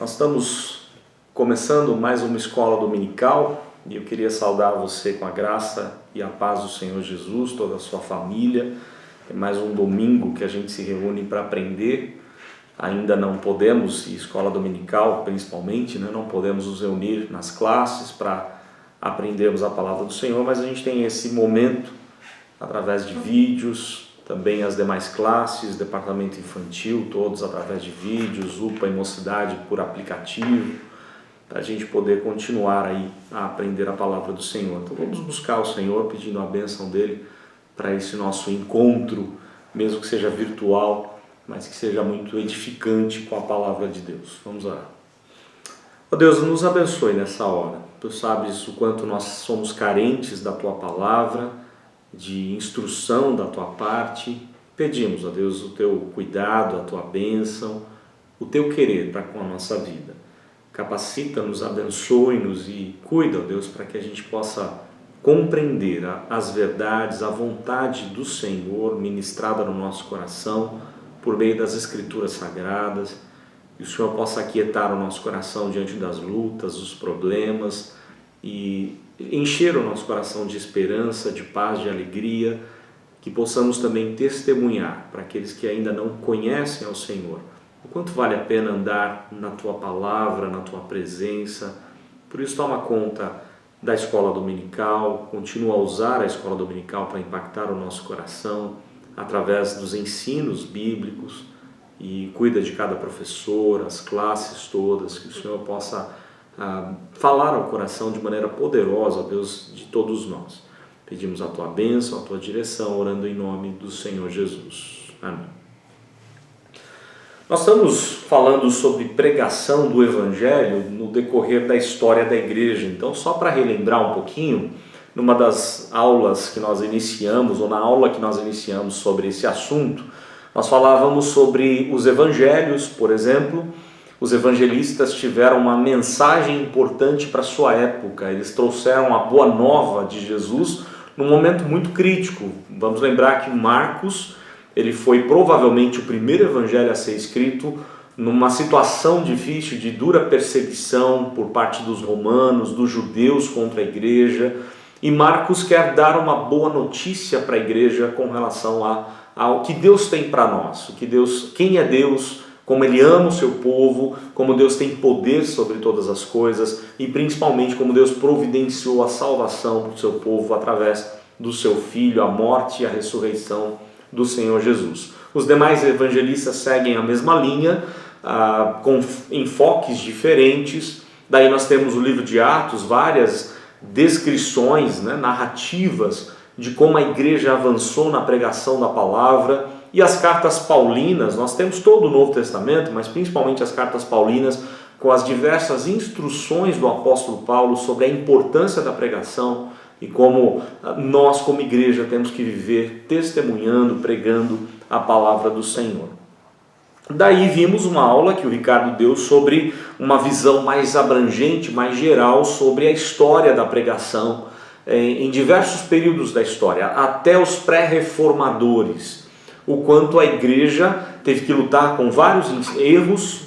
Nós estamos começando mais uma escola dominical e eu queria saudar você com a graça e a paz do Senhor Jesus, toda a sua família. É mais um domingo que a gente se reúne para aprender. Ainda não podemos, e escola dominical principalmente, não podemos nos reunir nas classes para aprendermos a palavra do Senhor, mas a gente tem esse momento através de vídeos, também as demais classes, departamento infantil, todos através de vídeos, UPA e Mocidade por aplicativo, para a gente poder continuar aí a aprender a palavra do Senhor. Então vamos buscar o Senhor pedindo a bênção dele para esse nosso encontro, mesmo que seja virtual, mas que seja muito edificante com a palavra de Deus. Vamos orar. Ó Deus, nos abençoe nessa hora. Tu sabes o quanto nós somos carentes da Tua palavra, de instrução da Tua parte. Pedimos, ó Deus, o Teu cuidado, a Tua bênção, o Teu querer para com a nossa vida. Capacita-nos, abençoe-nos e cuida, ó Deus, para que a gente possa compreender as verdades, a vontade do Senhor ministrada no nosso coração por meio das Escrituras Sagradas. Que o Senhor possa aquietar o nosso coração diante das lutas, dos problemas e encher o nosso coração de esperança, de paz, de alegria, que possamos também testemunhar para aqueles que ainda não conhecem ao Senhor o quanto vale a pena andar na Tua palavra, na Tua presença. Por isso toma conta da escola dominical, continua a usar a escola dominical para impactar o nosso coração através dos ensinos bíblicos e cuida de cada professor, as classes todas, que o Senhor possa falar ao coração de maneira poderosa, Deus, de todos nós. Pedimos a Tua bênção, a Tua direção, orando em nome do Senhor Jesus. Amém. Nós estamos falando sobre pregação do Evangelho no decorrer da história da igreja. Então, só para relembrar um pouquinho, numa das aulas que nós iniciamos, ou na aula que nós iniciamos sobre esse assunto, nós falávamos sobre os evangelhos, por exemplo. Os evangelistas tiveram uma mensagem importante para a sua época. Eles trouxeram a boa nova de Jesus num momento muito crítico. Vamos lembrar que Marcos, ele foi provavelmente o primeiro evangelho a ser escrito numa situação difícil de dura perseguição por parte dos romanos, dos judeus contra a igreja. E Marcos quer dar uma boa notícia para a igreja com relação ao que Deus tem para nós, quem é Deus, como Ele ama o seu povo, como Deus tem poder sobre todas as coisas e principalmente como Deus providenciou a salvação para o seu povo através do seu Filho, a morte e a ressurreição do Senhor Jesus. Os demais evangelistas seguem a mesma linha, com enfoques diferentes. Daí nós temos o livro de Atos, várias descrições, narrativas de como a igreja avançou na pregação da palavra, e as cartas paulinas. Nós temos todo o Novo Testamento, mas principalmente as cartas paulinas, com as diversas instruções do apóstolo Paulo sobre a importância da pregação e como nós como igreja temos que viver testemunhando, pregando a palavra do Senhor. Daí vimos uma aula que o Ricardo deu sobre uma visão mais abrangente, mais geral sobre a história da pregação em diversos períodos da história, até os pré-reformadores. O quanto a igreja teve que lutar com vários erros,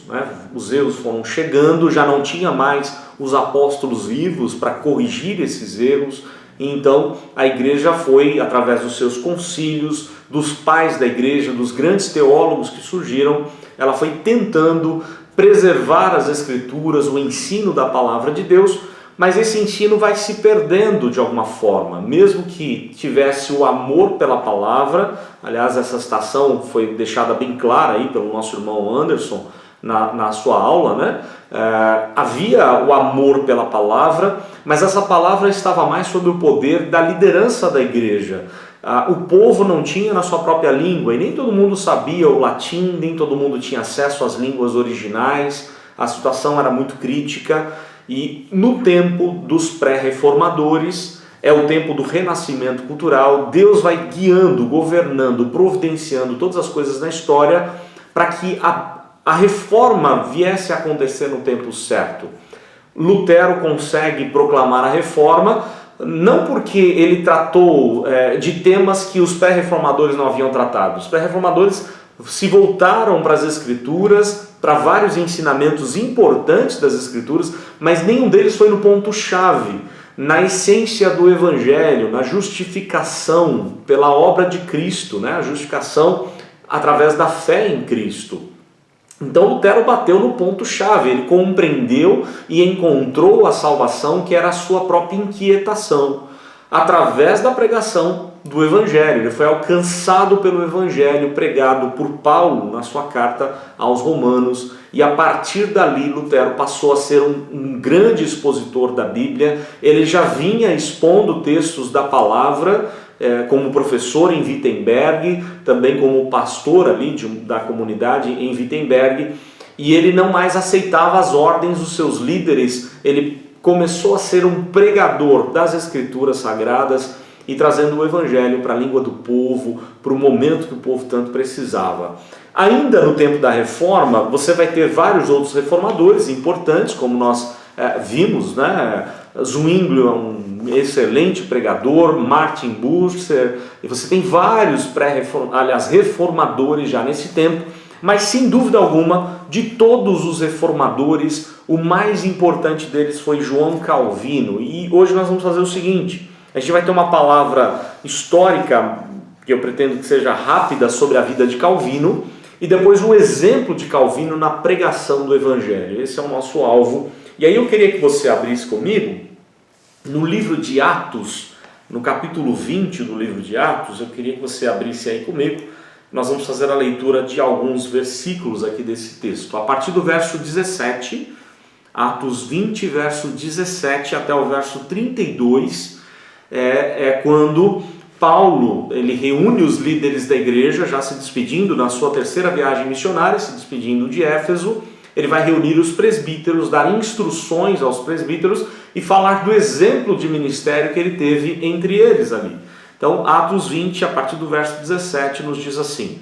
os erros foram chegando, já não tinha mais os apóstolos vivos para corrigir esses erros. Então a igreja foi, através dos seus concílios, dos pais da igreja, dos grandes teólogos que surgiram, ela foi tentando preservar as escrituras, o ensino da palavra de Deus, mas esse ensino vai se perdendo de alguma forma, mesmo que tivesse o amor pela palavra. Aliás, essa citação foi deixada bem clara aí pelo nosso irmão Anderson na sua aula, havia o amor pela palavra, mas essa palavra estava mais sob o poder da liderança da igreja. O povo não tinha na sua própria língua, e nem todo mundo sabia o latim, nem todo mundo tinha acesso às línguas originais, a situação era muito crítica, e no tempo dos pré-reformadores, é o tempo do renascimento cultural, Deus vai guiando, governando, providenciando todas as coisas na história para que a reforma viesse a acontecer no tempo certo. Lutero consegue proclamar a reforma, não porque ele tratou de temas que os pré-reformadores não haviam tratado. Os pré-reformadores se voltaram para as Escrituras, para vários ensinamentos importantes das Escrituras, mas nenhum deles foi no ponto-chave, na essência do Evangelho, na justificação pela obra de Cristo, né? A justificação através da fé em Cristo. Então Lutero bateu no ponto-chave, ele compreendeu e encontrou a salvação que era a sua própria inquietação, através da pregação do Evangelho. Ele foi alcançado pelo Evangelho pregado por Paulo na sua carta aos Romanos, e a partir dali Lutero passou a ser um grande expositor da Bíblia. Ele já vinha expondo textos da palavra, como professor em Wittenberg, também como pastor ali da comunidade em Wittenberg, e ele não mais aceitava as ordens dos seus líderes. Ele começou a ser um pregador das Escrituras Sagradas e trazendo o Evangelho para a língua do povo, para o momento que o povo tanto precisava. Ainda no tempo da Reforma, você vai ter vários outros reformadores importantes, como nós vimos, né? Zwinglio é um excelente pregador, Martin Bucer, e você tem vários reformadores já nesse tempo, mas sem dúvida alguma, de todos os reformadores, o mais importante deles foi João Calvino. E hoje nós vamos fazer o seguinte: a gente vai ter uma palavra histórica, que eu pretendo que seja rápida, sobre a vida de Calvino, e depois um exemplo de Calvino na pregação do Evangelho. Esse é o nosso alvo. E aí eu queria que você abrisse comigo no livro de Atos, no capítulo 20 do livro de Atos. Eu queria que você abrisse aí comigo. Nós vamos fazer a leitura de alguns versículos aqui desse texto. A partir do verso 17, Atos 20, verso 17 até o verso 32, quando Paulo ele reúne os líderes da igreja, já se despedindo na sua terceira viagem missionária, se despedindo de Éfeso. Ele vai reunir os presbíteros, dar instruções aos presbíteros e falar do exemplo de ministério que ele teve entre eles ali. Então, Atos 20, a partir do verso 17, nos diz assim: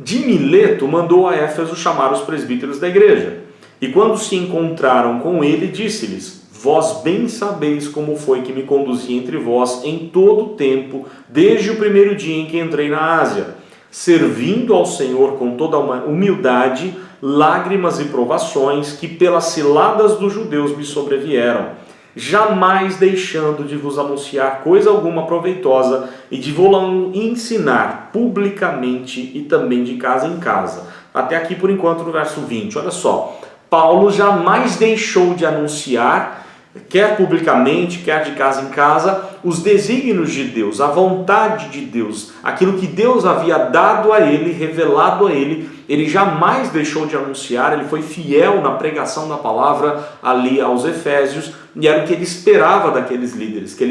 De Mileto mandou a Éfeso chamar os presbíteros da igreja, e quando se encontraram com ele, disse-lhes: Vós bem sabeis como foi que me conduzi entre vós em todo o tempo, desde o primeiro dia em que entrei na Ásia, servindo ao Senhor com toda a humildade, lágrimas e provações que pelas ciladas dos judeus me sobrevieram, jamais deixando de vos anunciar coisa alguma proveitosa e de vos ensinar publicamente e também de casa em casa. Até aqui por enquanto no verso 20, olha só. Paulo jamais deixou de anunciar, quer publicamente, quer de casa em casa, os desígnios de Deus, a vontade de Deus, aquilo que Deus havia dado a ele, revelado a ele. Ele jamais deixou de anunciar, ele foi fiel na pregação da palavra ali aos Efésios, e era o que ele esperava daqueles líderes, que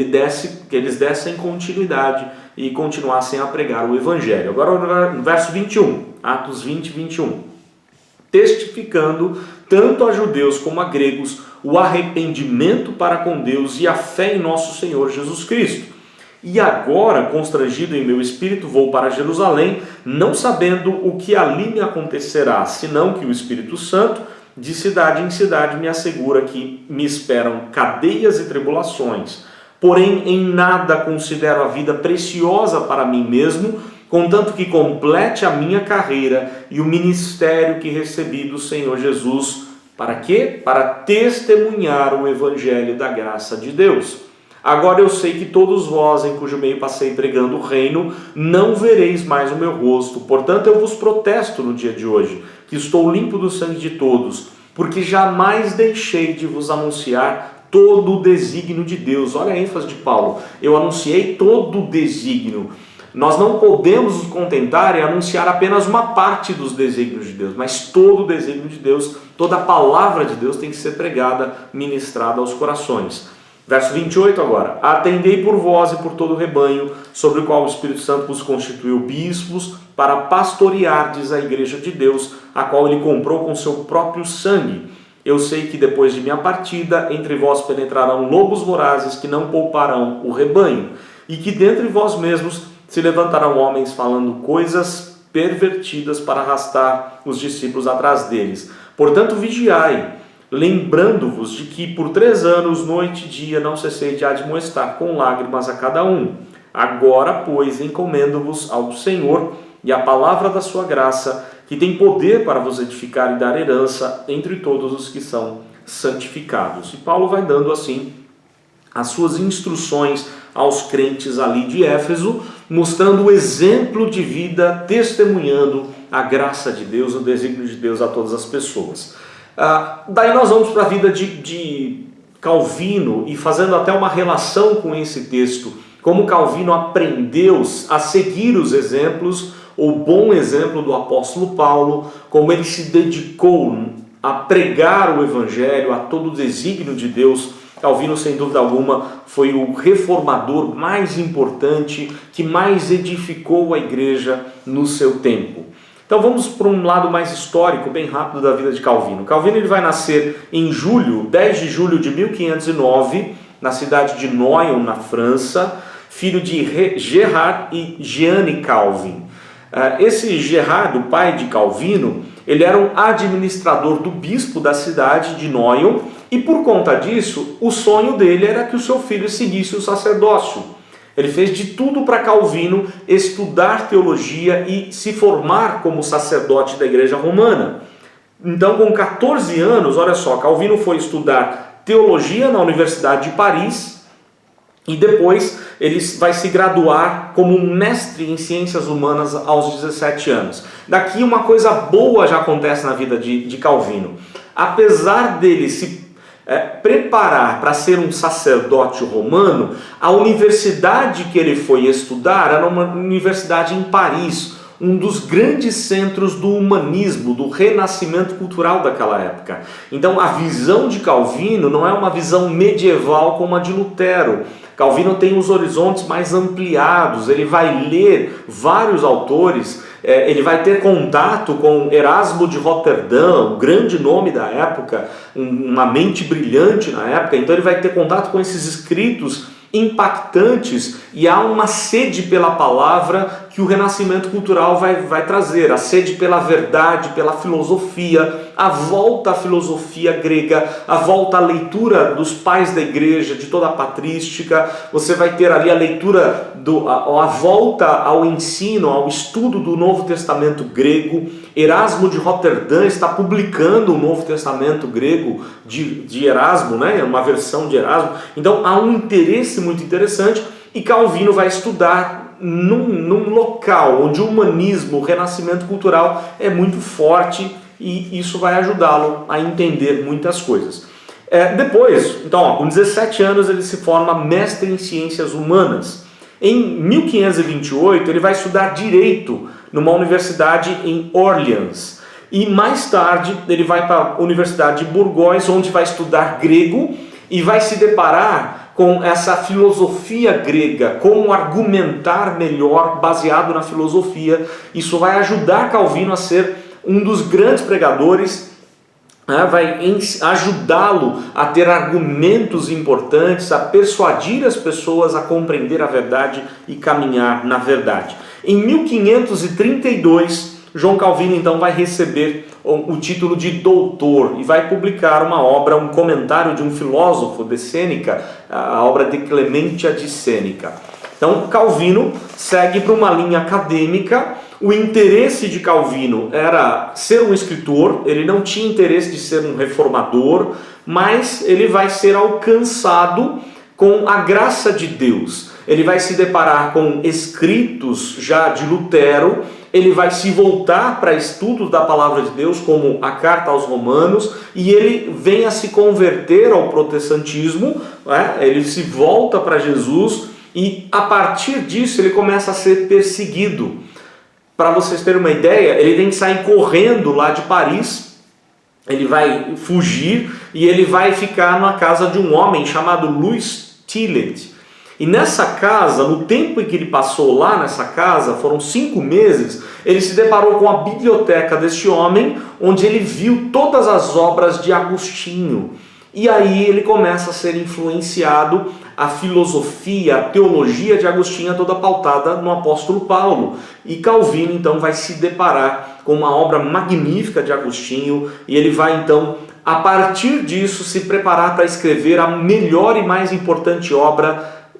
eles dessem continuidade e continuassem a pregar o Evangelho. Agora no verso 21, Atos 20, 21. Testificando tanto a judeus como a gregos o arrependimento para com Deus e a fé em nosso Senhor Jesus Cristo. E agora, constrangido em meu espírito, vou para Jerusalém, não sabendo o que ali me acontecerá, senão que o Espírito Santo, de cidade em cidade, me assegura que me esperam cadeias e tribulações. Porém, em nada considero a vida preciosa para mim mesmo, contanto que complete a minha carreira e o ministério que recebi do Senhor Jesus. Para quê? Para testemunhar o Evangelho da graça de Deus. Agora eu sei que todos vós, em cujo meio passei pregando o reino, não vereis mais o meu rosto. Portanto, eu vos protesto no dia de hoje, que estou limpo do sangue de todos, porque jamais deixei de vos anunciar todo o desígnio de Deus. Olha a ênfase de Paulo. Eu anunciei todo o desígnio. Nós não podemos nos contentar em anunciar apenas uma parte dos desígnios de Deus, mas todo o desígnio de Deus, toda a palavra de Deus tem que ser pregada, ministrada aos corações. Verso 28 agora. Atendei por vós e por todo o rebanho, sobre o qual o Espírito Santo vos constituiu bispos, para pastoreardes a igreja de Deus, a qual ele comprou com seu próprio sangue. Eu sei que depois de minha partida, entre vós penetrarão lobos vorazes que não pouparão o rebanho, e que dentre vós mesmos se levantarão homens falando coisas pervertidas para arrastar os discípulos atrás deles. Portanto, vigiai, lembrando-vos de que por 3 anos, noite e dia, não cessei de admoestar com lágrimas a cada um. Agora, pois, encomendo-vos ao Senhor e à palavra da sua graça, que tem poder para vos edificar e dar herança entre todos os que são santificados. E Paulo vai dando assim as suas instruções aos crentes ali de Éfeso, mostrando o exemplo de vida, testemunhando a graça de Deus, o desígnio de Deus a todas as pessoas. Daí nós vamos para a vida de Calvino, e fazendo até uma relação com esse texto, como Calvino aprendeu a seguir os exemplos, o bom exemplo do apóstolo Paulo, como ele se dedicou a pregar o evangelho, a todo o desígnio de Deus. Calvino, sem dúvida alguma, foi o reformador mais importante, que mais edificou a igreja no seu tempo. Então vamos para um lado mais histórico, bem rápido, da vida de Calvino. Calvino ele vai nascer em 10 de julho de 1509, na cidade de Noyon, na França, filho de Gerard e Jeanne Calvin. Esse Gerard, o pai de Calvino, ele era um administrador do bispo da cidade de Noyon, e por conta disso, o sonho dele era que o seu filho seguisse o sacerdócio. Ele fez de tudo para Calvino estudar teologia e se formar como sacerdote da igreja romana. Então, com 14 anos, olha só, Calvino foi estudar teologia na Universidade de Paris e depois ele vai se graduar como um mestre em ciências humanas aos 17 anos. Daqui uma coisa boa já acontece na vida de Calvino. Apesar dele se preparar para ser um sacerdote romano, a universidade que ele foi estudar era uma universidade em Paris, um dos grandes centros do humanismo, do renascimento cultural daquela época. Então a visão de Calvino não é uma visão medieval como a de Lutero. Calvino tem os horizontes mais ampliados, ele vai ler vários autores, ele vai ter contato com Erasmo de Roterdã, um grande nome da época, uma mente brilhante na época, então ele vai ter contato com esses escritos impactantes, e há uma sede pela palavra que o renascimento cultural vai trazer, a sede pela verdade, pela filosofia, a volta à filosofia grega, a volta à leitura dos pais da igreja, de toda a patrística. Você vai ter ali a leitura, a volta ao ensino, ao estudo do Novo Testamento grego. Erasmo de Roterdã está publicando o Novo Testamento grego de Erasmo, né? Uma versão de Erasmo. Então há um interesse muito interessante, e Calvino vai estudar num local onde o humanismo, o renascimento cultural é muito forte, e isso vai ajudá-lo a entender muitas coisas. Depois, então, com 17 anos ele se forma mestre em ciências humanas. Em 1528 ele vai estudar direito numa universidade em Orleans, e mais tarde ele vai para a Universidade de Bourgogne, onde vai estudar grego e vai se deparar com essa filosofia grega, como argumentar melhor baseado na filosofia. Isso vai ajudar Calvino a ser um dos grandes pregadores, vai ajudá-lo a ter argumentos importantes, a persuadir as pessoas a compreender a verdade e caminhar na verdade. Em 1532, João Calvino então vai receber o título de doutor e vai publicar uma obra, um comentário de um filósofo de Sêneca, a obra de Clementia de Sêneca. Então Calvino segue para uma linha acadêmica. O interesse de Calvino era ser um escritor, ele não tinha interesse de ser um reformador, mas ele vai ser alcançado com a graça de Deus. Ele vai se deparar com escritos já de Lutero, ele vai se voltar para estudos da palavra de Deus, como a carta aos Romanos, e ele vem a se converter ao protestantismo, ele se volta para Jesus, e a partir disso ele começa a ser perseguido. Para vocês terem uma ideia, ele tem que sair correndo lá de Paris, ele vai fugir e ele vai ficar na casa de um homem chamado Louis Tillet. E nessa casa, no tempo em que ele passou lá nessa casa, foram 5 meses, ele se deparou com a biblioteca deste homem, onde ele viu todas as obras de Agostinho. E aí ele começa a ser influenciado. A filosofia, a teologia de Agostinho é toda pautada no apóstolo Paulo. E Calvino então vai se deparar com uma obra magnífica de Agostinho, e ele vai então, a partir disso, se preparar para escrever a melhor e mais importante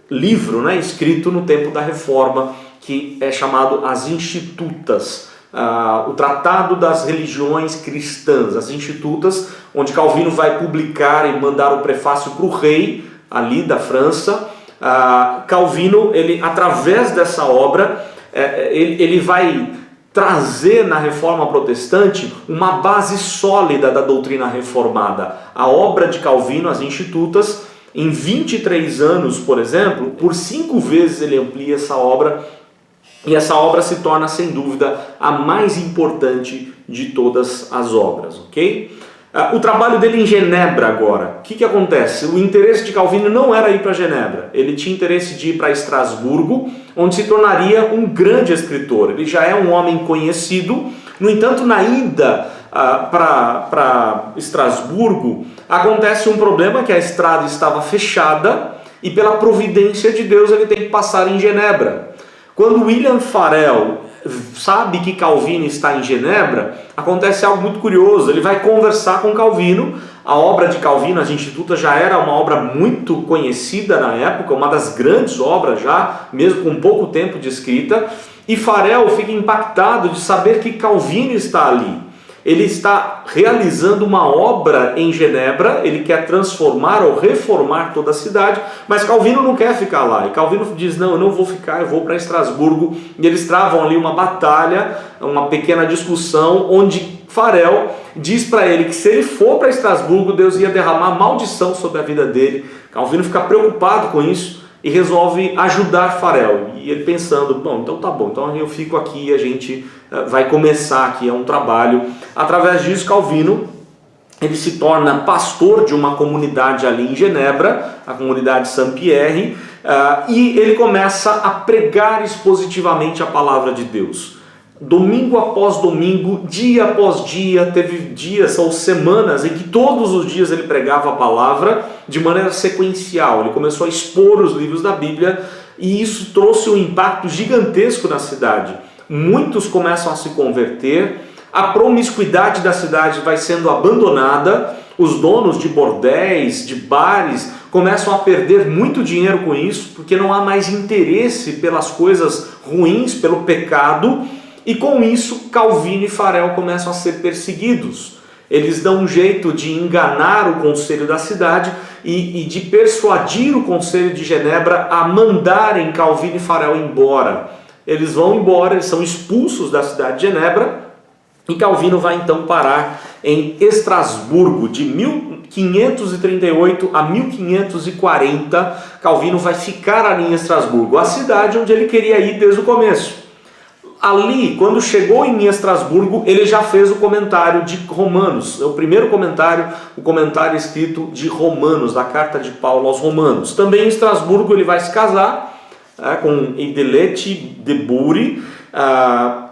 livro, escrito no tempo da Reforma, que é chamado As Institutas. o Tratado das Religiões Cristãs, as Institutas, onde Calvino vai publicar e mandar o prefácio para o rei, ali da França. Calvino, ele, através dessa obra, ele vai trazer na Reforma Protestante uma base sólida da doutrina reformada. A obra de Calvino, as Institutas, em 23 anos, por exemplo, por 5 vezes ele amplia essa obra, e essa obra se torna, sem dúvida, a mais importante de todas as obras, ok? O trabalho dele em Genebra agora, o que acontece? O interesse de Calvino não era ir para Genebra, ele tinha interesse de ir para Estrasburgo, onde se tornaria um grande escritor. Ele já é um homem conhecido, no entanto, na ida para Estrasburgo, acontece um problema, que a estrada estava fechada, e pela providência de Deus ele tem que passar em Genebra. Quando William Farel sabe que Calvino está em Genebra, acontece algo muito curioso. Ele vai conversar com Calvino. A obra de Calvino, as Institutas, já era uma obra muito conhecida na época, uma das grandes obras já, mesmo com pouco tempo de escrita, e Farel fica impactado de saber que Calvino está ali. Ele está realizando uma obra em Genebra, ele quer transformar ou reformar toda a cidade, mas Calvino não quer ficar lá. E Calvino diz, não, eu não vou ficar, eu vou para Estrasburgo. E eles travam ali uma batalha, uma pequena discussão, onde Farel diz para ele que se ele for para Estrasburgo, Deus ia derramar maldição sobre a vida dele. Calvino fica preocupado com isso e resolve ajudar Farel. E ele pensando, bom, então tá bom, então eu fico aqui e a gente vai começar aqui, é um trabalho. Através disso, Calvino, ele se torna pastor de uma comunidade ali em Genebra, a comunidade Saint-Pierre, e ele começa a pregar expositivamente a palavra de Deus. Domingo após domingo, dia após dia, teve dias ou semanas em que todos os dias ele pregava a palavra de maneira sequencial. Ele começou a expor os livros da Bíblia e isso trouxe um impacto gigantesco na cidade. Muitos começam a se converter, a promiscuidade da cidade vai sendo abandonada, os donos de bordéis, de bares, começam a perder muito dinheiro com isso, porque não há mais interesse pelas coisas ruins, pelo pecado. E com isso, Calvino e Farel começam a ser perseguidos. Eles dão um jeito de enganar o conselho da cidade e de persuadir o conselho de Genebra a mandarem Calvino e Farel embora. Eles vão embora, eles são expulsos da cidade de Genebra, e Calvino vai então parar em Estrasburgo. De 1538 a 1540, Calvino vai ficar ali em Estrasburgo, a cidade onde ele queria ir desde o começo. Ali, quando chegou em Estrasburgo, ele já fez o comentário de Romanos, o primeiro comentário, o comentário escrito de Romanos, da carta de Paulo aos Romanos. Também em Estrasburgo ele vai se casar com Idelete de Bury,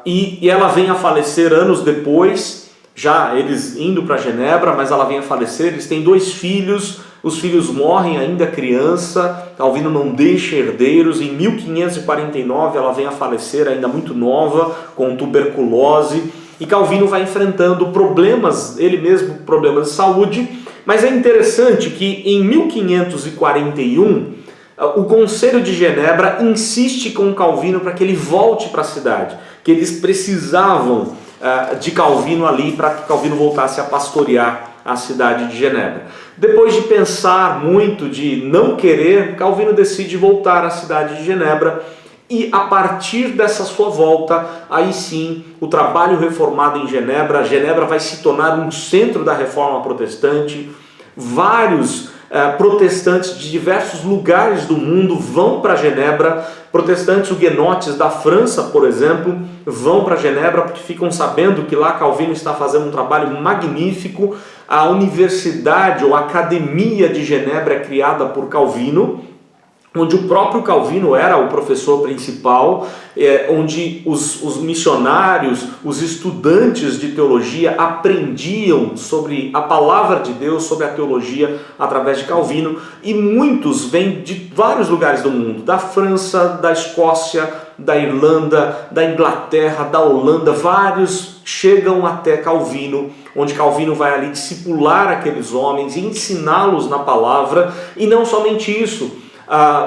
e ela vem a falecer anos depois, já eles indo para Genebra, mas ela vem a falecer. Eles têm 2 filhos, os filhos morrem ainda criança, Calvino não deixa herdeiros. Em 1549 ela vem a falecer ainda muito nova, com tuberculose, e Calvino vai enfrentando problemas, ele mesmo problemas de saúde. Mas é interessante que em 1541 o Conselho de Genebra insiste com Calvino para que ele volte para a cidade, que eles precisavam de Calvino ali para que Calvino voltasse a pastorear a cidade de Genebra. Depois de pensar muito, de não querer, Calvino decide voltar à cidade de Genebra, e a partir dessa sua volta, aí sim, o trabalho reformado em Genebra, Genebra vai se tornar um centro da reforma protestante. Vários protestantes de diversos lugares do mundo vão para Genebra. Protestantes huguenotes da França, por exemplo, vão para Genebra porque ficam sabendo que lá Calvino está fazendo um trabalho magnífico. A universidade ou a academia de Genebra é criada por Calvino, onde o próprio Calvino era o professor principal, onde os missionários, os estudantes de teologia aprendiam sobre a palavra de Deus, sobre a teologia através de Calvino, e muitos vêm de vários lugares do mundo, da França, da Escócia, da Irlanda, da Inglaterra, da Holanda. Vários chegam até Calvino, onde Calvino vai ali discipular aqueles homens e ensiná-los na palavra. E não somente isso,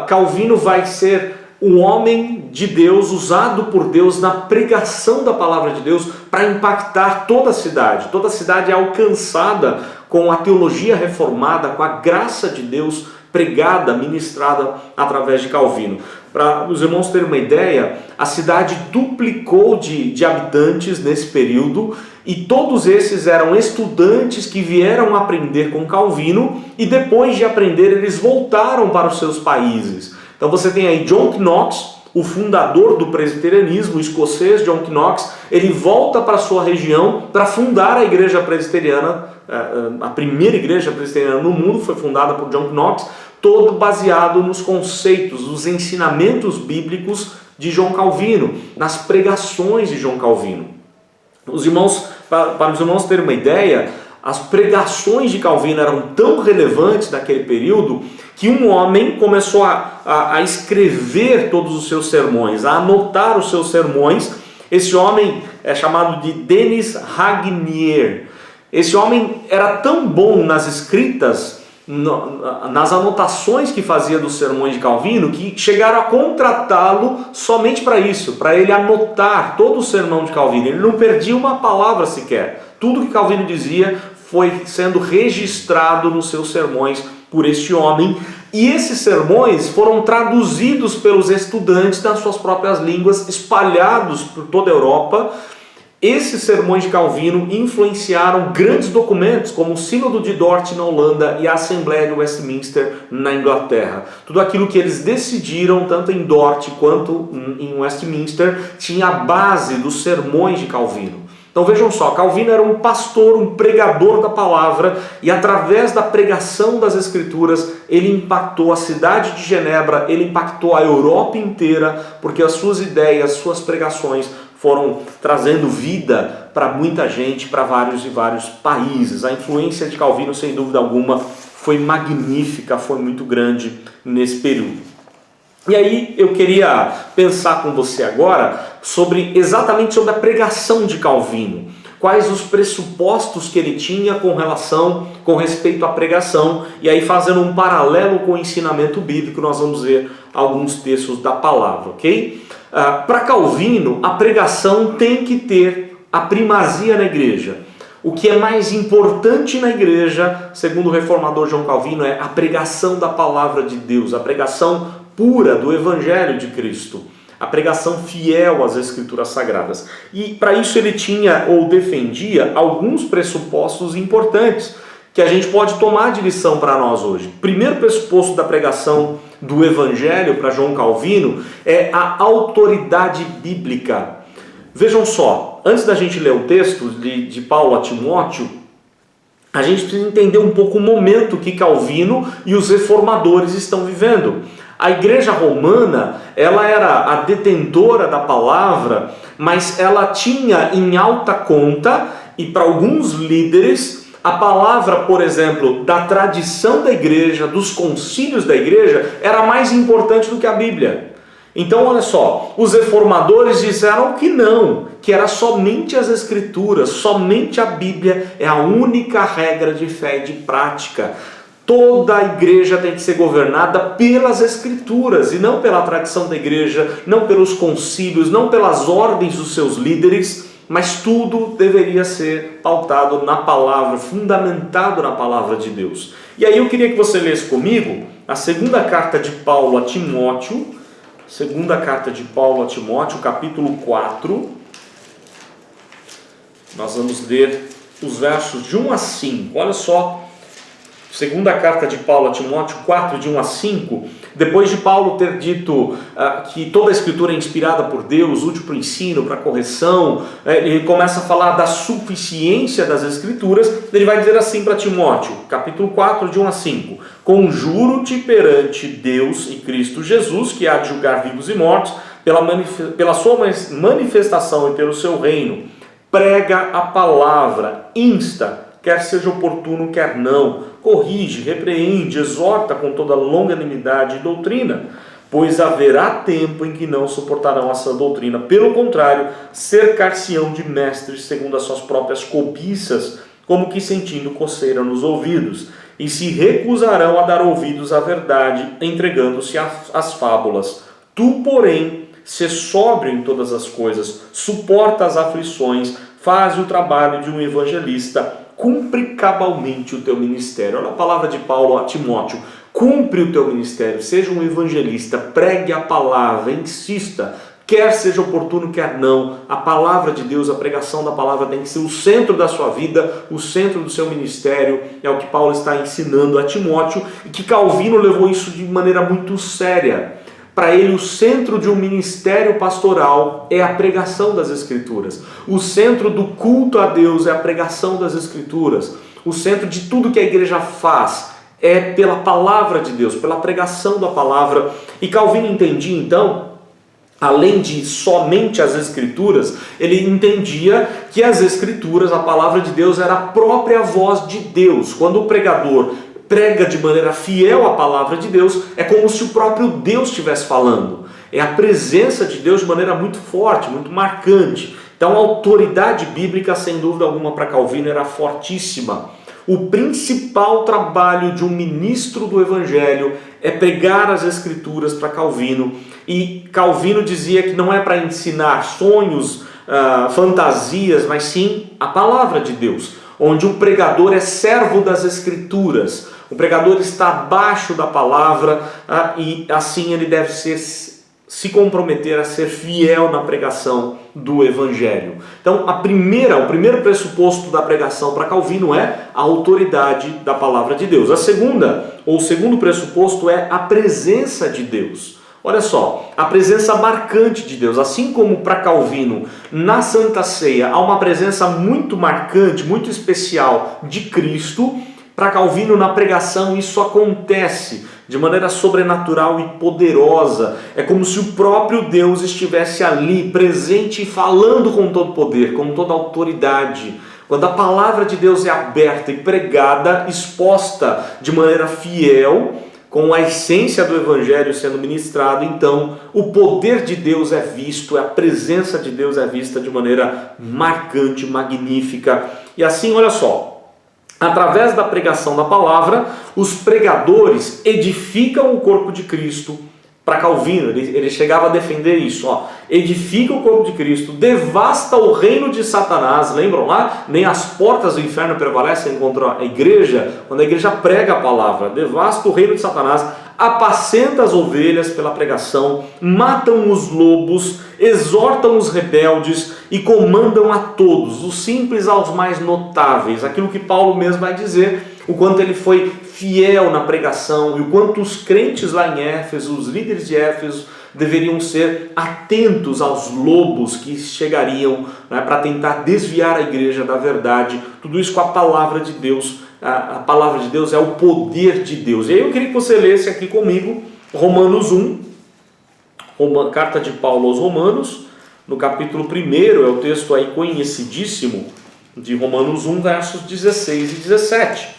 Calvino vai ser um homem de Deus, usado por Deus na pregação da palavra de Deus para impactar toda a cidade. Toda a cidade é alcançada com a teologia reformada, com a graça de Deus pregada, ministrada através de Calvino. Para os irmãos terem uma ideia, a cidade duplicou de habitantes nesse período, e todos esses eram estudantes que vieram aprender com Calvino, e depois de aprender eles voltaram para os seus países. Então você tem aí John Knox, o fundador do presbiterianismo, o escocês John Knox, ele volta para a sua região para fundar a igreja presbiteriana. A primeira igreja presbiteriana no mundo foi fundada por John Knox, todo baseado nos conceitos, nos ensinamentos bíblicos de João Calvino, nas pregações de João Calvino. Para os irmãos terem uma ideia, as pregações de Calvino eram tão relevantes naquele período que um homem começou a escrever todos os seus sermões, a anotar os seus sermões. Esse homem é chamado de Denis Ragnier. Esse homem era tão bom nas escritas, nas anotações que fazia dos sermões de Calvino, que chegaram a contratá-lo somente para isso, para ele anotar todo o sermão de Calvino. Ele não perdia uma palavra sequer. Tudo que Calvino dizia foi sendo registrado nos seus sermões por este homem, e esses sermões foram traduzidos pelos estudantes nas suas próprias línguas, espalhados por toda a Europa. Esses sermões de Calvino influenciaram grandes documentos, como o Sínodo de Dort na Holanda e a Assembleia de Westminster na Inglaterra. Tudo aquilo que eles decidiram, tanto em Dort quanto em Westminster, tinha a base dos sermões de Calvino. Então vejam só, Calvino era um pastor, um pregador da palavra, e através da pregação das Escrituras, ele impactou a cidade de Genebra, ele impactou a Europa inteira, porque as suas ideias, suas pregações foram trazendo vida para muita gente, para vários e vários países. A influência de Calvino, sem dúvida alguma, foi magnífica, foi muito grande nesse período. E aí eu queria pensar com você agora exatamente sobre a pregação de Calvino. Quais os pressupostos que ele tinha com respeito à pregação. E aí, fazendo um paralelo com o ensinamento bíblico, nós vamos ver alguns textos da palavra, ok? Para Calvino, a pregação tem que ter a primazia na igreja. O que é mais importante na igreja, segundo o reformador João Calvino, é a pregação da palavra de Deus, a pregação pura do Evangelho de Cristo, a pregação fiel às Escrituras Sagradas. E para isso ele tinha ou defendia alguns pressupostos importantes que a gente pode tomar de lição para nós hoje. O primeiro pressuposto da pregação do Evangelho para João Calvino é a autoridade bíblica. Vejam só, antes da gente ler o texto de Paulo a Timóteo, a gente precisa entender um pouco o momento que Calvino e os reformadores estão vivendo. A igreja romana, ela era a detentora da palavra, mas ela tinha em alta conta, e para alguns líderes, a palavra, por exemplo, da tradição da igreja, dos concílios da igreja, era mais importante do que a Bíblia. Então, olha só, os reformadores disseram que não, que era somente as Escrituras, somente a Bíblia é a única regra de fé e de prática. Toda a igreja tem que ser governada pelas Escrituras e não pela tradição da igreja, não pelos concílios, não pelas ordens dos seus líderes, mas tudo deveria ser pautado na palavra, fundamentado na palavra de Deus. E aí eu queria que você lesse comigo a segunda carta de Paulo a Timóteo, capítulo 4. Nós vamos ler os versos de 1 a 5. Olha só. Segunda carta de Paulo a Timóteo 4, de 1 a 5, depois de Paulo ter dito que toda a Escritura é inspirada por Deus, útil para o ensino, para a correção, ele começa a falar da suficiência das Escrituras. Ele vai dizer assim para Timóteo, capítulo 4, de 1 a 5, conjuro-te perante Deus e Cristo Jesus, que há de julgar vivos e mortos, pela sua manifestação e pelo seu reino, prega a palavra, insta, quer seja oportuno, quer não, corrige, repreende, exorta com toda longanimidade e doutrina, pois haverá tempo em que não suportarão essa doutrina. Pelo contrário, cercar-se-ão de mestres segundo as suas próprias cobiças, como que sentindo coceira nos ouvidos, e se recusarão a dar ouvidos à verdade, entregando-se às fábulas. Tu, porém, sê sóbrio em todas as coisas, suporta as aflições, faz o trabalho de um evangelista, cumpre cabalmente o teu ministério. Olha a palavra de Paulo a Timóteo. Cumpre o teu ministério, seja um evangelista, pregue a palavra, insista, quer seja oportuno, quer não. A palavra de Deus, a pregação da palavra tem que ser o centro da sua vida, o centro do seu ministério. É o que Paulo está ensinando a Timóteo e que Calvino levou isso de maneira muito séria. Para ele, o centro de um ministério pastoral é a pregação das Escrituras. O centro do culto a Deus é a pregação das Escrituras. O centro de tudo que a igreja faz é pela palavra de Deus, pela pregação da palavra. E Calvino entendia, então, além de somente as Escrituras, ele entendia que as Escrituras, a palavra de Deus, era a própria voz de Deus. Quando o pregador prega de maneira fiel a palavra de Deus, é como se o próprio Deus estivesse falando. É a presença de Deus de maneira muito forte, muito marcante. Então a autoridade bíblica, sem dúvida alguma, para Calvino era fortíssima. O principal trabalho de um ministro do Evangelho é pregar as Escrituras para Calvino. E Calvino dizia que não é para ensinar sonhos, fantasias, mas sim a palavra de Deus, onde o pregador é servo das Escrituras. O pregador está abaixo da palavra e assim ele deve se comprometer a ser fiel na pregação do Evangelho. Então, o primeiro pressuposto da pregação para Calvino é a autoridade da palavra de Deus. O segundo pressuposto é a presença de Deus. Olha só, a presença marcante de Deus. Assim como para Calvino, na Santa Ceia, há uma presença muito marcante, muito especial de Cristo, para Calvino, na pregação, isso acontece de maneira sobrenatural e poderosa. É como se o próprio Deus estivesse ali, presente e falando com todo poder, com toda autoridade. Quando a palavra de Deus é aberta e pregada, exposta de maneira fiel, com a essência do Evangelho sendo ministrado, então o poder de Deus é visto, a presença de Deus é vista de maneira marcante, magnífica. E assim, olha só, através da pregação da palavra, os pregadores edificam o corpo de Cristo. Para Calvino, ele chegava a defender isso, edifica o corpo de Cristo, devasta o reino de Satanás. Lembram lá? Nem as portas do inferno prevalecem contra a igreja, quando a igreja prega a palavra. Devasta o reino de Satanás, apacenta as ovelhas pela pregação, matam os lobos, exortam os rebeldes e comandam a todos, dos simples aos mais notáveis. Aquilo que Paulo mesmo vai dizer, o quanto ele foi fiel na pregação e o quanto os crentes lá em Éfeso, os líderes de Éfeso, deveriam ser atentos aos lobos que chegariam, para tentar desviar a igreja da verdade. Tudo isso com a palavra de Deus. A palavra de Deus é o poder de Deus. E aí eu queria que você lesse aqui comigo Romanos 1, carta de Paulo aos Romanos, no capítulo 1, é o texto aí conhecidíssimo de Romanos 1, versos 16 e 17,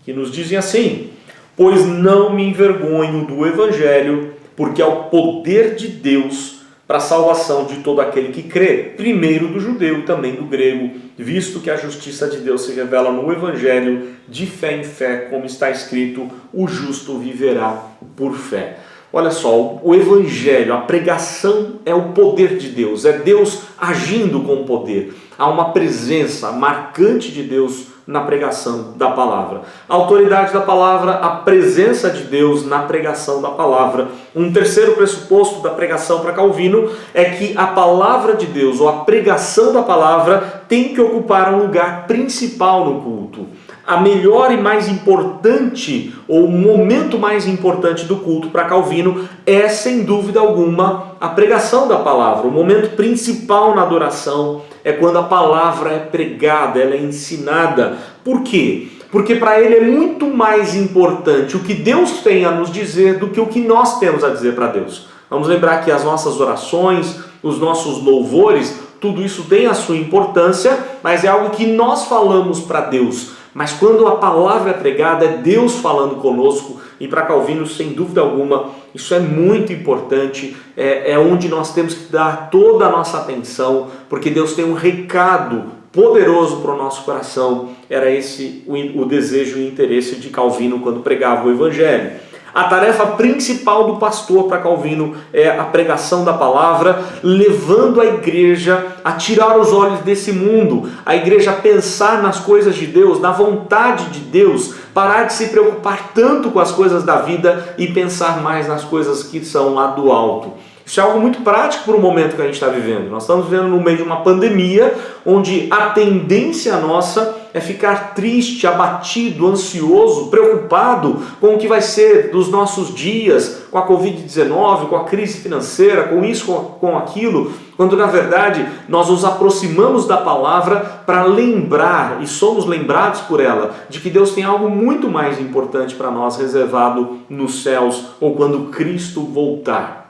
que nos dizem assim: pois não me envergonho do Evangelho, porque é o poder de Deus para a salvação de todo aquele que crê, primeiro do judeu e também do grego, visto que a justiça de Deus se revela no Evangelho, de fé em fé, como está escrito, o justo viverá por fé. Olha só, o Evangelho, a pregação é o poder de Deus, é Deus agindo com poder. Há uma presença marcante de Deus na pregação da palavra. A autoridade da palavra, a presença de Deus na pregação da palavra. Um terceiro pressuposto da pregação para Calvino é que a palavra de Deus, ou a pregação da palavra, tem que ocupar um lugar principal no culto. A melhor e mais importante, ou o momento mais importante do culto para Calvino é, sem dúvida alguma, a pregação da palavra. O momento principal na adoração é quando a palavra é pregada, ela é ensinada. Por quê? Porque para ele é muito mais importante o que Deus tem a nos dizer do que o que nós temos a dizer para Deus. Vamos lembrar que as nossas orações, os nossos louvores, tudo isso tem a sua importância, mas é algo que nós falamos para Deus. Mas quando a palavra é pregada, é Deus falando conosco, e para Calvino, sem dúvida alguma, isso é muito importante, é onde nós temos que dar toda a nossa atenção, porque Deus tem um recado poderoso para o nosso coração. Era esse o desejo e o interesse de Calvino quando pregava o Evangelho. A tarefa principal do pastor para Calvino é a pregação da palavra, levando a igreja a tirar os olhos desse mundo, a igreja a pensar nas coisas de Deus, na vontade de Deus, parar de se preocupar tanto com as coisas da vida e pensar mais nas coisas que são lá do alto. Isso é algo muito prático para o momento que a gente está vivendo. Nós estamos vivendo no meio de uma pandemia, onde a tendência nossa é ficar triste, abatido, ansioso, preocupado com o que vai ser dos nossos dias, com a Covid-19, com a crise financeira, com isso, com aquilo, quando na verdade nós nos aproximamos da palavra para lembrar, e somos lembrados por ela, de que Deus tem algo muito mais importante para nós reservado nos céus ou quando Cristo voltar.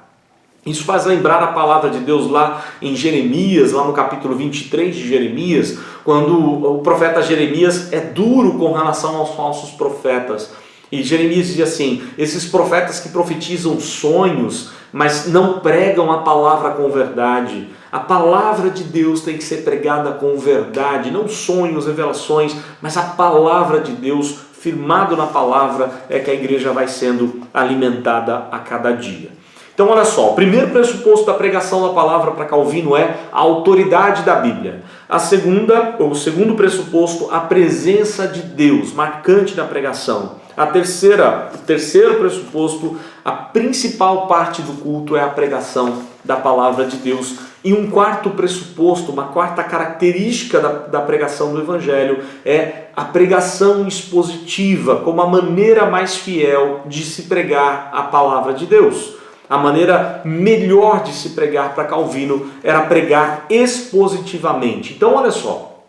Isso faz lembrar a palavra de Deus lá em Jeremias, lá no capítulo 23 de Jeremias, quando o profeta Jeremias é duro com relação aos falsos profetas. E Jeremias diz assim: esses profetas que profetizam sonhos, mas não pregam a palavra com verdade. A palavra de Deus tem que ser pregada com verdade, não sonhos, revelações, mas a palavra de Deus, firmado na palavra, é que a igreja vai sendo alimentada a cada dia. Então olha só, o primeiro pressuposto da pregação da palavra para Calvino é a autoridade da Bíblia. O segundo pressuposto, a presença de Deus, marcante na pregação. O terceiro pressuposto, a principal parte do culto é a pregação da palavra de Deus. E um quarto pressuposto, uma quarta característica da pregação do Evangelho é a pregação expositiva, como a maneira mais fiel de se pregar a palavra de Deus. A maneira melhor de se pregar para Calvino era pregar expositivamente. Então olha só,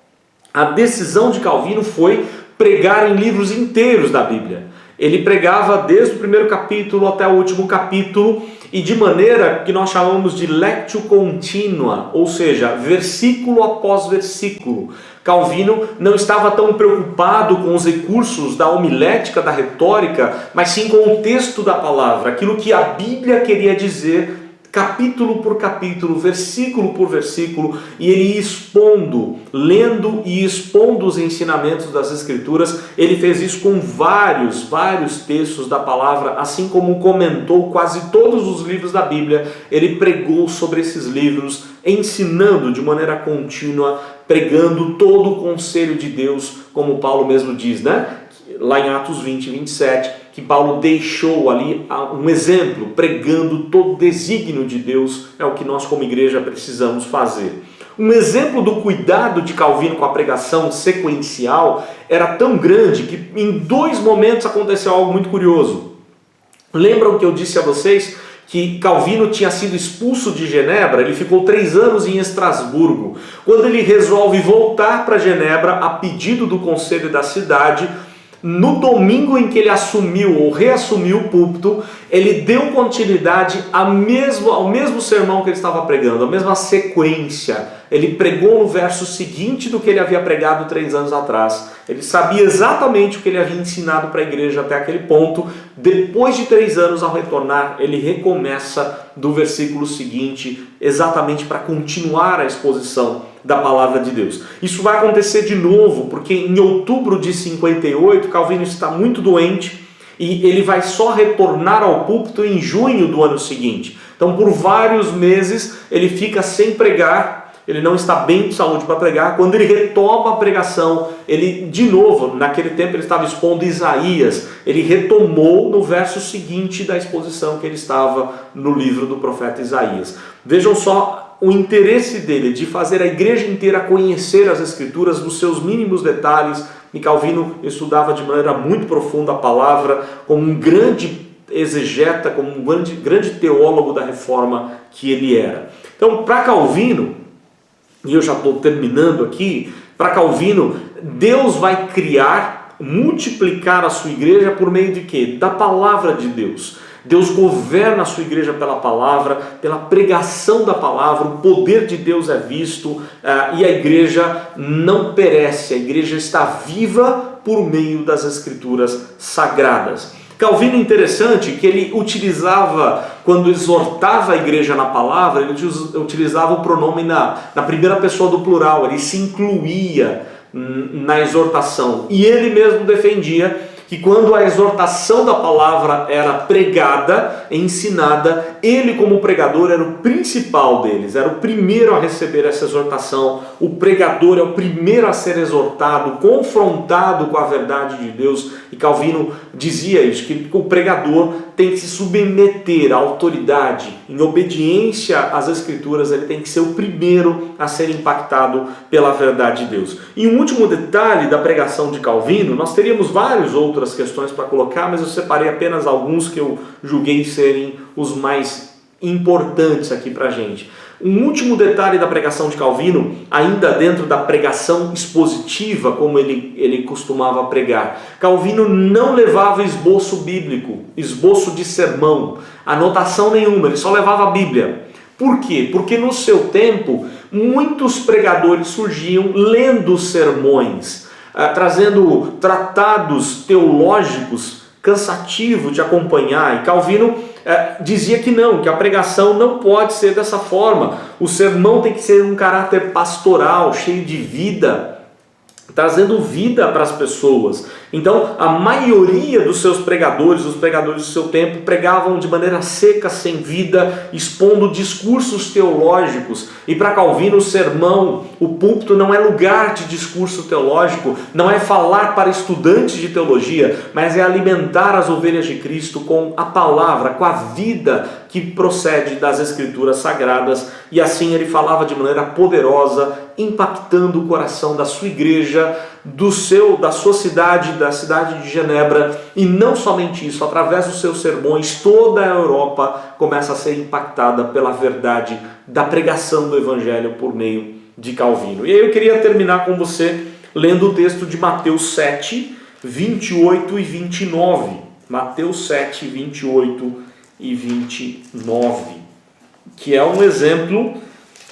a decisão de Calvino foi pregar em livros inteiros da Bíblia. Ele pregava desde o primeiro capítulo até o último capítulo e de maneira que nós chamamos de lectio continua, ou seja, versículo após versículo. Calvino não estava tão preocupado com os recursos da homilética, da retórica, mas sim com o texto da palavra, aquilo que a Bíblia queria dizer, capítulo por capítulo, versículo por versículo, e ele ia expondo, lendo e expondo os ensinamentos das Escrituras. Ele fez isso com vários textos da palavra, assim como comentou quase todos os livros da Bíblia. Ele pregou sobre esses livros, ensinando de maneira contínua, pregando todo o conselho de Deus, como Paulo mesmo diz, né? Lá em Atos 20, 27, que Paulo deixou ali um exemplo, pregando todo o desígnio de Deus, é o que nós como igreja precisamos fazer. Um exemplo do cuidado de Calvino com a pregação sequencial era tão grande que em 2 momentos aconteceu algo muito curioso. Lembram que eu disse a vocês que Calvino tinha sido expulso de Genebra? Ele ficou 3 anos em Estrasburgo. Quando ele resolve voltar para Genebra, a pedido do conselho da cidade, no domingo em que ele assumiu ou reassumiu o púlpito, ele deu continuidade ao mesmo sermão que ele estava pregando, a mesma sequência. Ele pregou no verso seguinte do que ele havia pregado 3 anos atrás. Ele sabia exatamente o que ele havia ensinado para a igreja até aquele ponto. Depois de 3 anos, ao retornar, ele recomeça do versículo seguinte, exatamente para continuar a exposição da palavra de Deus. Isso vai acontecer de novo, porque em outubro de 58, Calvino está muito doente e ele vai só retornar ao púlpito em junho do ano seguinte. Então, por vários meses, ele fica sem pregar. Ele não está bem de saúde para pregar. Quando ele retoma a pregação, ele, de novo, naquele tempo ele estava expondo Isaías, ele retomou no verso seguinte da exposição que ele estava no livro do profeta Isaías. Vejam só o interesse dele de fazer a igreja inteira conhecer as Escrituras nos seus mínimos detalhes. E Calvino estudava de maneira muito profunda a palavra, como um grande exegeta, como um grande teólogo da reforma que ele era. Então, para Calvino, e eu já estou terminando aqui, para Calvino, Deus vai criar, multiplicar a sua igreja por meio de quê? Da palavra de Deus. Deus governa a sua igreja pela palavra, pela pregação da palavra, o poder de Deus é visto e a igreja não perece, a igreja está viva por meio das Escrituras sagradas. Calvino, interessante que ele utilizava, quando exortava a igreja na palavra, ele utilizava o pronome na primeira pessoa do plural, ele se incluía na exortação. E ele mesmo defendia que quando a exortação da palavra era pregada, ensinada, ele como pregador era o principal deles, era o primeiro a receber essa exortação. O pregador é o primeiro a ser exortado, confrontado com a verdade de Deus. E Calvino dizia isso, que o pregador tem que se submeter à autoridade, em obediência às Escrituras, ele tem que ser o primeiro a ser impactado pela verdade de Deus. E um último detalhe da pregação de Calvino, nós teríamos várias outras questões para colocar, mas eu separei apenas alguns que eu julguei serem os mais importantes aqui para a gente. Um último detalhe da pregação de Calvino, ainda dentro da pregação expositiva, como ele costumava pregar. Calvino não levava esboço bíblico, esboço de sermão, anotação nenhuma, ele só levava a Bíblia. Por quê? Porque no seu tempo, muitos pregadores surgiam lendo sermões, trazendo tratados teológicos cansativos de acompanhar, e Calvino dizia que não, que a pregação não pode ser dessa forma. O sermão tem que ser um caráter pastoral, cheio de vida, trazendo vida para as pessoas. Então, a maioria dos seus pregadores, os pregadores do seu tempo, pregavam de maneira seca, sem vida, expondo discursos teológicos. E para Calvino, o sermão, o púlpito não é lugar de discurso teológico, não é falar para estudantes de teologia, mas é alimentar as ovelhas de Cristo com a palavra, com a vida que procede das Escrituras Sagradas. E assim ele falava de maneira poderosa, impactando o coração da sua igreja, da sua cidade, da cidade de Genebra. E não somente isso, através dos seus sermões, toda a Europa começa a ser impactada pela verdade da pregação do Evangelho por meio de Calvino. E aí eu queria terminar com você lendo o texto de Mateus 7, 28 e 29. Mateus 7, 28 e 29, que é um exemplo,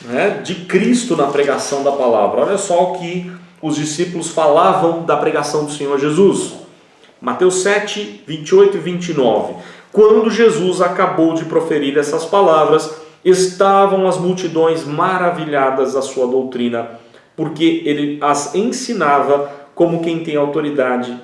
né, de Cristo na pregação da palavra. Olha só o que os discípulos falavam da pregação do Senhor Jesus. Mateus 7, 28 e 29. Quando Jesus acabou de proferir essas palavras, estavam as multidões maravilhadas da sua doutrina, porque ele as ensinava como quem tem autoridade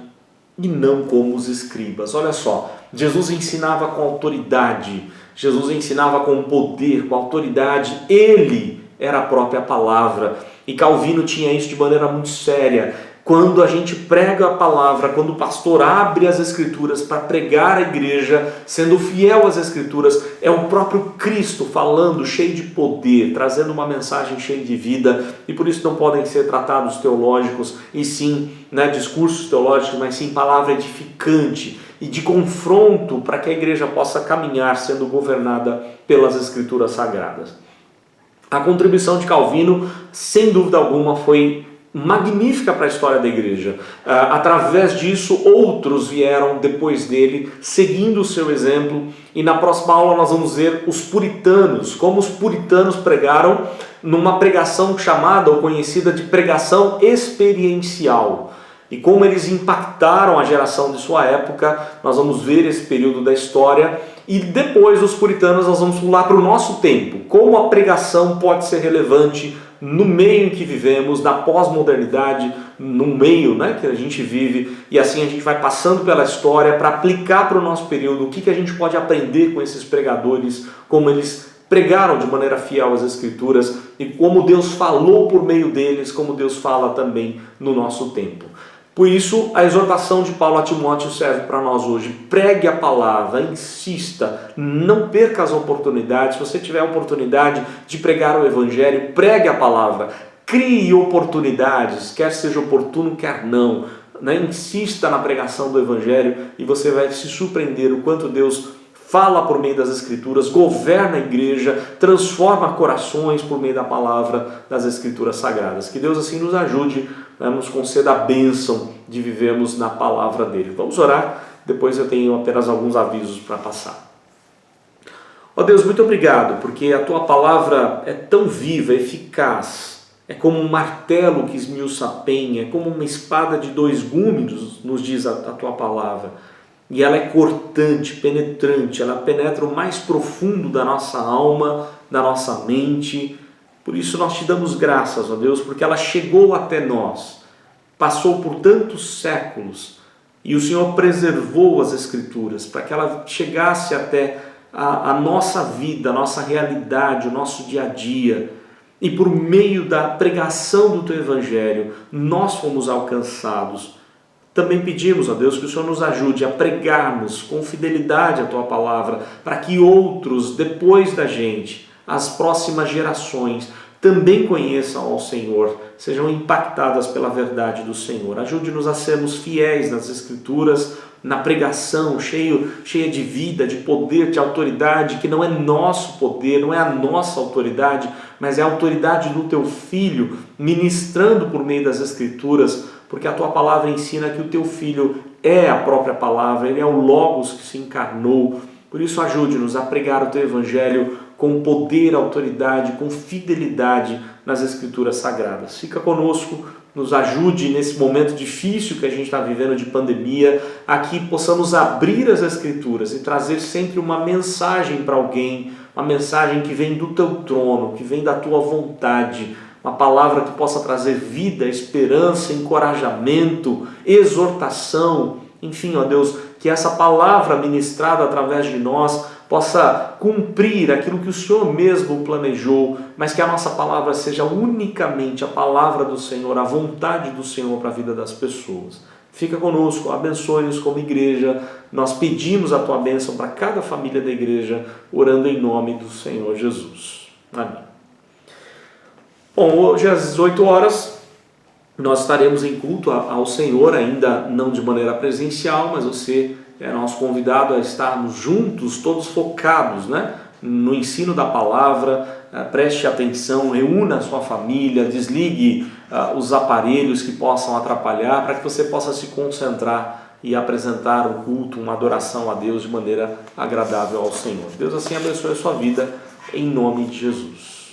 e não como os escribas. Olha só, Jesus ensinava com autoridade, Jesus ensinava com poder, com autoridade. Ele era a própria palavra. E Calvino tinha isso de maneira muito séria. Quando a gente prega a palavra, quando o pastor abre as Escrituras para pregar a igreja, sendo fiel às Escrituras, é o próprio Cristo falando, cheio de poder, trazendo uma mensagem cheia de vida. E por isso não podem ser tratados teológicos, e sim, né, discursos teológicos, mas sim palavra edificante e de confronto para que a igreja possa caminhar sendo governada pelas Escrituras Sagradas. A contribuição de Calvino, sem dúvida alguma, foi magnífica para a história da igreja. Através disso, outros vieram depois dele, seguindo o seu exemplo. E na próxima aula nós vamos ver os puritanos, como os puritanos pregaram numa pregação chamada ou conhecida de pregação experiencial. E como eles impactaram a geração de sua época. Nós vamos ver esse período da história. E depois dos puritanos nós vamos pular para o nosso tempo. Como a pregação pode ser relevante no meio em que vivemos, na pós-modernidade, no meio, né, que a gente vive. E assim a gente vai passando pela história para aplicar para o nosso período o que a gente pode aprender com esses pregadores, como eles pregaram de maneira fiel às Escrituras e como Deus falou por meio deles, como Deus fala também no nosso tempo. Por isso, a exortação de Paulo a Timóteo serve para nós hoje. Pregue a palavra, insista, não perca as oportunidades. Se você tiver a oportunidade de pregar o Evangelho, pregue a palavra. Crie oportunidades, quer seja oportuno, quer não. Insista na pregação do Evangelho e você vai se surpreender o quanto Deus fala por meio das Escrituras, governa a igreja, transforma corações por meio da palavra das Escrituras Sagradas. Que Deus assim nos ajude, nos conceda a bênção de vivermos na palavra dele. Vamos orar, depois eu tenho apenas alguns avisos para passar. Ó Deus, muito obrigado, porque a tua palavra é tão viva, eficaz, é como um martelo que esmiuça a penha, é como uma espada de 2 gumes, nos diz a tua palavra. E ela é cortante, penetrante, ela penetra o mais profundo da nossa alma, da nossa mente. Por isso nós te damos graças, ó Deus, porque ela chegou até nós, passou por tantos séculos E o Senhor preservou as Escrituras para que ela chegasse até a nossa vida, a nossa realidade, o nosso dia a dia. E por meio da pregação do Teu Evangelho, nós fomos alcançados. Também pedimos a Deus que o Senhor nos ajude a pregarmos com fidelidade a Tua Palavra, para que outros, depois da gente, as próximas gerações, também conheçam ao Senhor, sejam impactadas pela verdade do Senhor. Ajude-nos a sermos fiéis nas Escrituras, na pregação, cheia de vida, de poder, de autoridade, que não é nosso poder, não é a nossa autoridade, mas é a autoridade do Teu Filho, ministrando por meio das Escrituras, porque a Tua Palavra ensina que o Teu Filho é a própria Palavra, Ele é o Logos que se encarnou. Por isso, ajude-nos a pregar o Teu Evangelho com poder, autoridade, com fidelidade nas Escrituras Sagradas. Fica conosco, nos ajude nesse momento difícil que a gente está vivendo de pandemia, a que possamos abrir as Escrituras e trazer sempre uma mensagem para alguém, uma mensagem que vem do Teu trono, que vem da Tua vontade, uma palavra que possa trazer vida, esperança, encorajamento, exortação, enfim, ó Deus, que essa palavra ministrada através de nós possa cumprir aquilo que o Senhor mesmo planejou, mas que a nossa palavra seja unicamente a palavra do Senhor, a vontade do Senhor para a vida das pessoas. Fica conosco, abençoe-nos como igreja, nós pedimos a Tua bênção para cada família da igreja, orando em nome do Senhor Jesus. Amém. Bom, hoje às 18 horas nós estaremos em culto ao Senhor, ainda não de maneira presencial, mas você é nosso convidado a estarmos juntos, todos focados, no ensino da palavra. Preste atenção, reúna a sua família, desligue os aparelhos que possam atrapalhar, para que você possa se concentrar e apresentar um culto, uma adoração a Deus de maneira agradável ao Senhor. Deus assim abençoe a sua vida, em nome de Jesus.